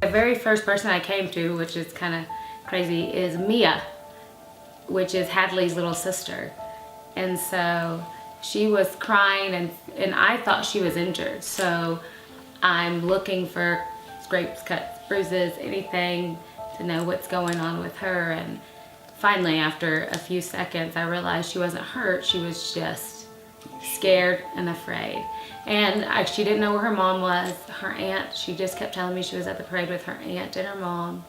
The very first person I came to, which is kind of crazy, is Mia, which is Hadley's little sister. And so she was crying and I thought she was injured. So I'm looking for scrapes, cuts, bruises, anything to know what's going on with her. And finally, after a few seconds, I realized she wasn't hurt. She was just scared and afraid. And she didn't know where her mom was. Her aunt, she just kept telling me she was at the parade with her aunt and her mom.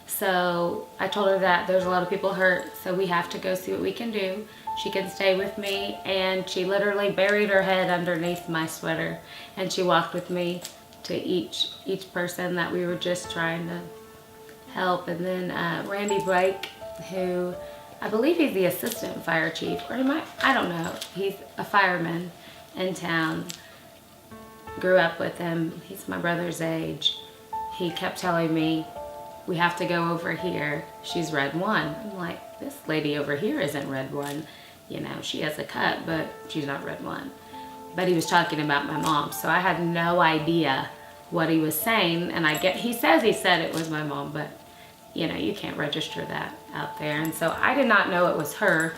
So I told her that there's a lot of people hurt, so we have to go see what we can do. She can stay with me. And she literally buried her head underneath my sweater. And she walked with me to each person that we were just trying to help. And then Randy Blake, who I believe he's the assistant fire chief, or I don't know. He's a fireman in town. Grew up with him. He's my brother's age. He kept telling me, we have to go over here. She's red 1. I'm like, this lady over here isn't red 1. You know, she has a cut, but she's not red 1. But he was talking about my mom, so I had no idea what he was saying. And he said it was my mom, but you know, you can't register that out there. And so I did not know it was her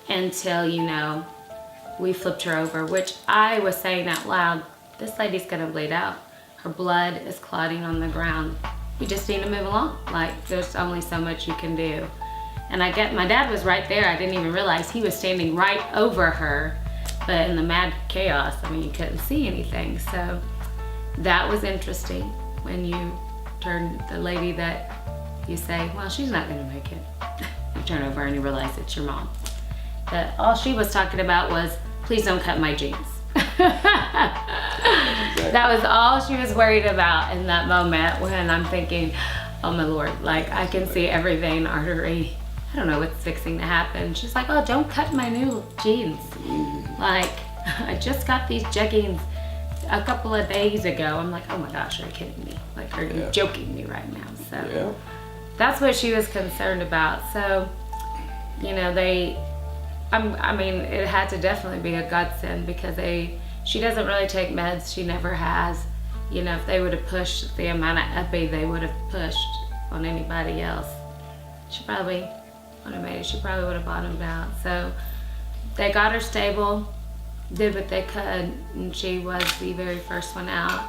until, you know, we flipped her over, which I was saying out loud, this lady's gonna bleed out. Her blood is clotting on the ground. We just need to move along. Like, there's only so much you can do. And my dad was right there. I didn't even realize he was standing right over her. But in the mad chaos, I mean, you couldn't see anything. So that was interesting when you turn the lady that you say, well, she's not gonna make it. You turn over and you realize it's your mom. But all she was talking about was, please don't cut my jeans. That was all she was worried about in that moment, when I'm thinking, oh my Lord, like I can see every vein, artery. I don't know what's fixing to happen. She's like, oh, don't cut my new jeans. Like, I just got these jeggings a couple of days ago. I'm like, oh my gosh, are you kidding me? Like, are you joking me right now? So that's what she was concerned about. So, you know, I mean, it had to definitely be a godsend, because she doesn't really take meds. She never has. You know, if they would have pushed the amount of epi they would have pushed on anybody else, she probably would have made it. She probably would have bottomed out. So they got her stable, did what they could, and she was the very first one out.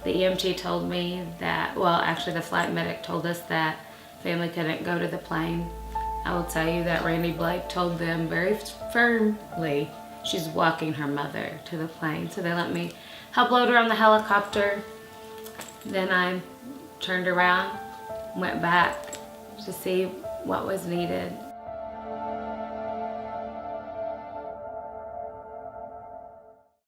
The EMT told me that, well, actually the flight medic told us that family couldn't go to the plane. I will tell you that Randy Blake told them very firmly she's walking her mother to the plane. So they let me help load her on the helicopter. Then I turned around, went back to see what was needed.